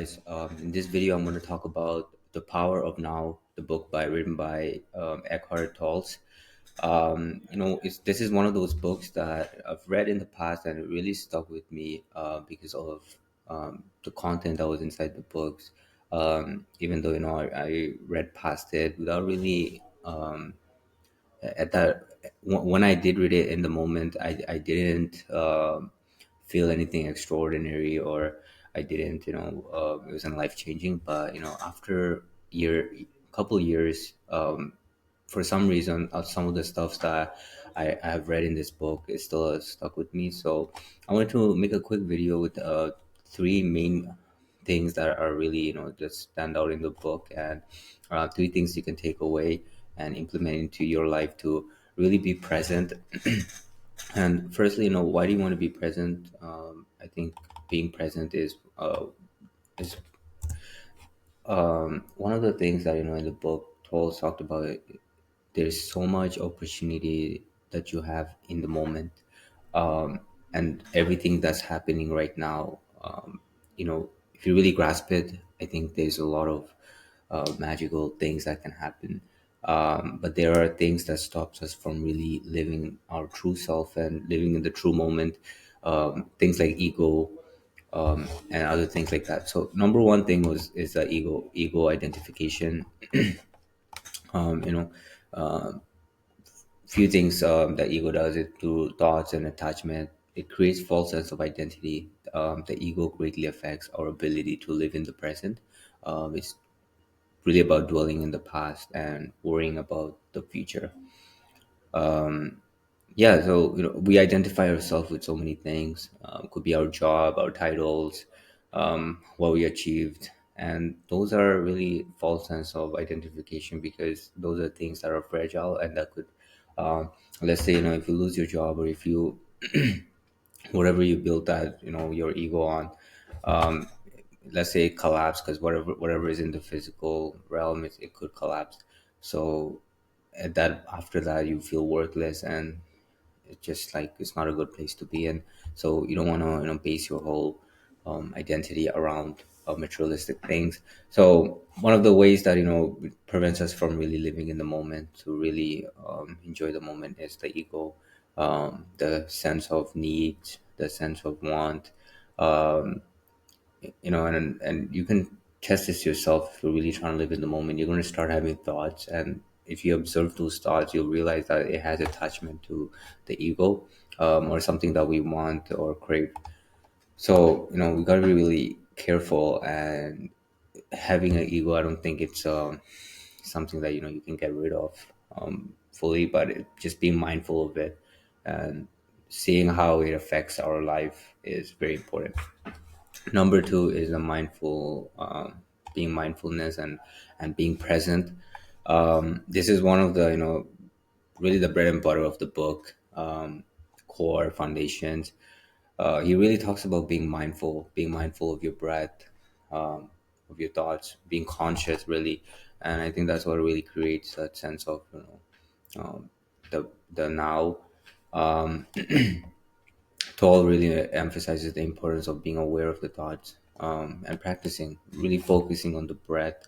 guys. In this video, I'm going to talk about The Power of Now, the book written by Eckhart Tolle. This is one of those books that I've read in the past and it really stuck with me because of the content that was inside the books. Even though I read past it without really at that when I did read it in the moment, I didn't feel anything extraordinary, or I didn't, it wasn't life changing. But after couple years, for some reason, some of the stuff that I have read in this book is still stuck with me. So I wanted to make a quick video with three main things that are really that stand out in the book, and three things you can take away and implement into your life to really be present. And firstly, why do you want to be present? I think being present is one of the things that in the book Toll talked about. There's so much opportunity that you have in the moment, and everything that's happening right now. If you really grasp it, I think there's a lot of magical things that can happen. But there are things that stops us from really living our true self and living in the true moment. Things like ego, and other things like that. So number one thing is the ego identification. Um, you know, few things that ego does it through thoughts and attachment. It creates false sense of identity. The ego greatly affects our ability to live in the present. It's really about dwelling in the past and worrying about the future. Yeah, so we identify ourselves with so many things. Could be our job, our titles, what we achieved, and those are really false sense of identification, because those are things that are fragile and that could, let's say, if you lose your job, or if you whatever you built that your ego on, um, let's say it collapse, because whatever is in the physical realm, it could collapse. So at that after that you feel worthless, and it's just like it's not a good place to be in. So you don't want to base your whole identity around materialistic things. So one of the ways that prevents us from really living in the moment, to really enjoy the moment, is the ego. The sense of need, the sense of want. um, and you can test this yourself. If you're really trying to live in the moment, you're going to start having thoughts, and if you observe those thoughts, you'll realize that it has attachment to the ego, or something that we want or crave. So we got to be really careful. And having an ego, I don't think it's something that you can get rid of fully, but just being mindful of it and seeing how it affects our life is very important. Number two is a being mindfulness and being present. This is one of the really the bread and butter of the book, core foundations. He really talks about being mindful of your breath, of your thoughts, being conscious, really. And I think that's what really creates that sense of the now. Um, Toll really emphasizes the importance of being aware of the thoughts, and practicing, really focusing on the breath.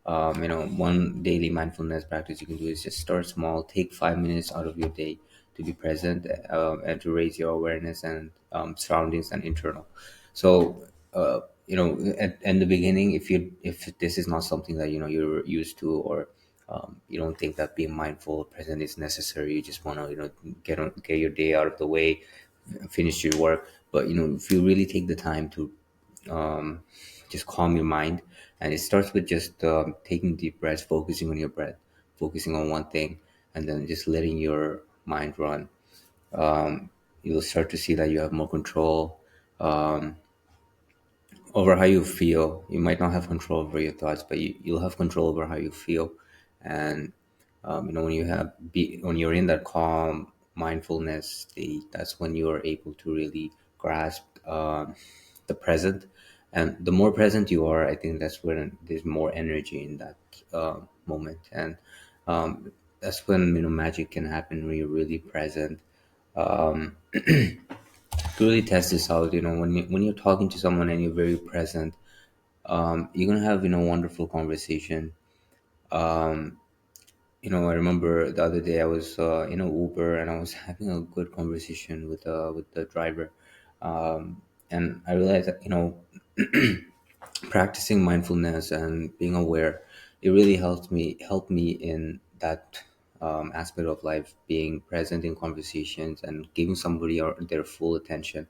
One daily mindfulness practice you can do is just start small. Take 5 minutes out of your day to be present, and to raise your awareness and surroundings and internal. So, at the beginning, if this is not something that you're used to, or you don't think that being mindful present is necessary, you just want to get your day out of the way, finish your work. But if you really take the time to um, just calm your mind, and it starts with just taking deep breaths, focusing on your breath, focusing on one thing, and then just letting your mind run. You'll start to see that you have more control over how you feel. You might not have control over your thoughts, but you'll have control over how you feel. And when you're in that calm mindfulness state, that's when you are able to really grasp the present. And the more present you are, I think that's when there's more energy in that moment. And that's when magic can happen when you're really present. To really test this out, when you're talking to someone and you're very present, You're gonna have wonderful conversation. um, I remember the other day I was in a Uber and I was having a good conversation with the driver, and I realized that practicing mindfulness and being aware, it really helped me in that aspect of life, being present in conversations and giving somebody their full attention.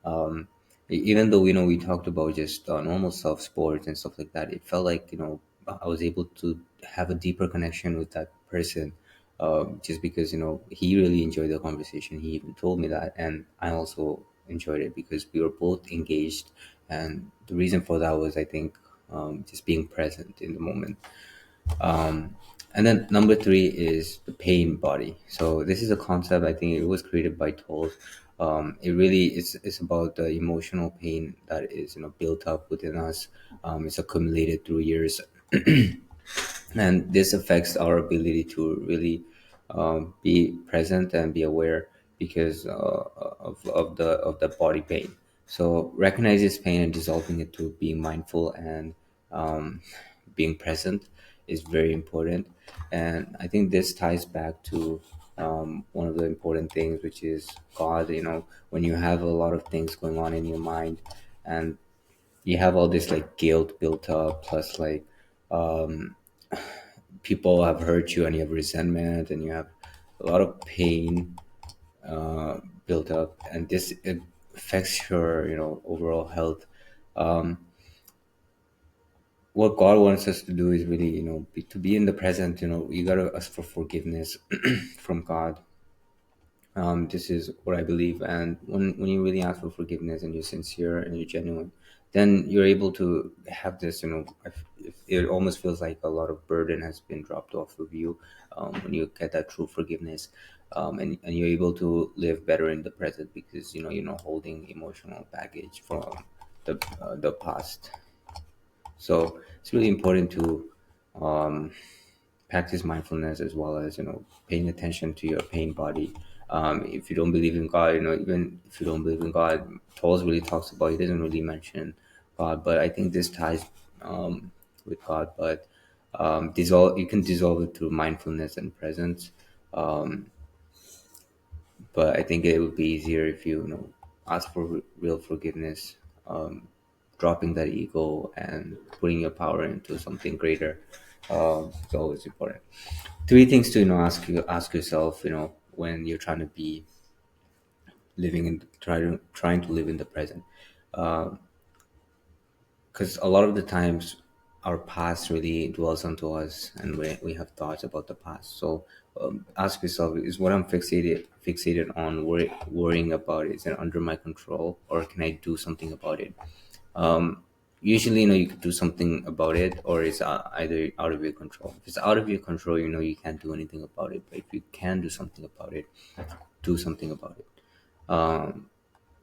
um, Even though we talked about just normal stuff, sports and stuff like that, it felt like I was able to have a deeper connection with that person, just because he really enjoyed the conversation. He even told me that, and I also enjoyed it because we were both engaged. And the reason for that was, I think, just being present in the moment. And then number three is the pain body. So this is a concept, I think it was created by Toll. It really is about the emotional pain that is built up within us. It's accumulated through years, and this affects our ability to really be present and be aware because of the body pain. So recognize this pain and dissolving it to being mindful and um, being present is very important. And I think this ties back to one of the important things, which is God. When you have a lot of things going on in your mind, and you have all this like guilt built up, plus like people have hurt you and you have resentment and you have a lot of pain built up, and this it affects your overall health. What God wants us to do is really to be in the present. You got to ask for forgiveness from God. This is what I believe. And when you really ask for forgiveness and you're sincere and you're genuine, then you're able to have this, it almost feels like a lot of burden has been dropped off of you when you get that true forgiveness. And you're able to live better in the present because, you're not holding emotional baggage from the past. So it's really important to practice mindfulness as well as paying attention to your pain body. If you don't believe in God, even if you don't believe in God, Tolles really talks about, he doesn't really mention God, but I think this ties with God. But dissolve you can dissolve it through mindfulness and presence. But I think it would be easier if you ask for real forgiveness, dropping that ego and putting your power into something greater. It's always important. Three things to ask yourself, when you're trying to be living in trying to live in the present, because a lot of the times our past really dwells onto us and we have thoughts about the past. So ask yourself, is what I'm fixated on worrying about, is it under my control, or can I do something about it? Usually you could do something about it, or it's either out of your control. If it's out of your control, you can't do anything about it. But if you can do something about it, do something about it.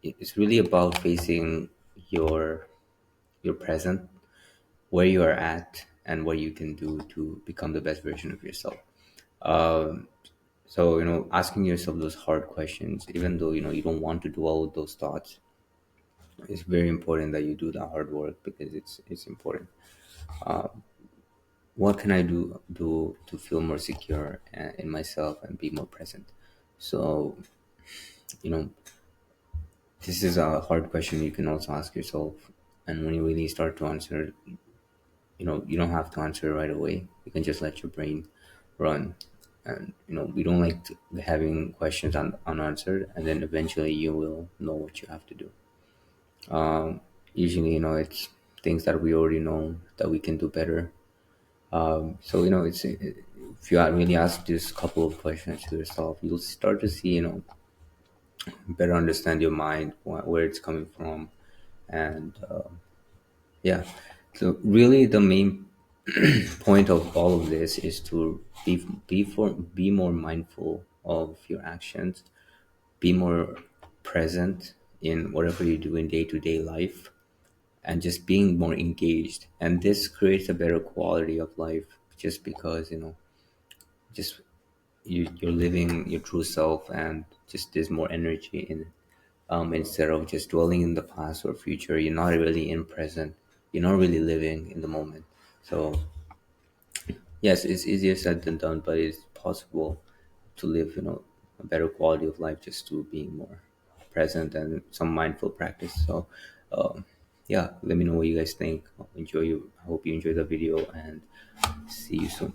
It's really about facing your present, where you are at, and what you can do to become the best version of yourself. So asking yourself those hard questions, even though you don't want to dwell with those thoughts, it's very important that you do the hard work because it's important. What can I do to feel more secure in myself and be more present? So you know this is a hard question you can also ask yourself, and when you really start to answer, you don't have to answer right away. You can just let your brain run. And we don't like having questions unanswered, and then eventually you will know what you have to do. Usually it's things that we already know that we can do better. So it's if you really ask just a couple of questions to yourself, you'll start to see, better understand your mind, where it's coming from. And yeah, so really the main point of all of this is to be more mindful of your actions, be more present in whatever you do in day-to-day life, and just being more engaged. And this creates a better quality of life, just because just you're living your true self, and just there's more energy in it. Instead of just dwelling in the past or future, you're not really in present. you're not really living in the moment. So yes, it's easier said than done, but it's possible to live, a better quality of life just to being more present and some mindful practice. So, yeah, let me know what you guys think. I hope you enjoy the video, and see you soon.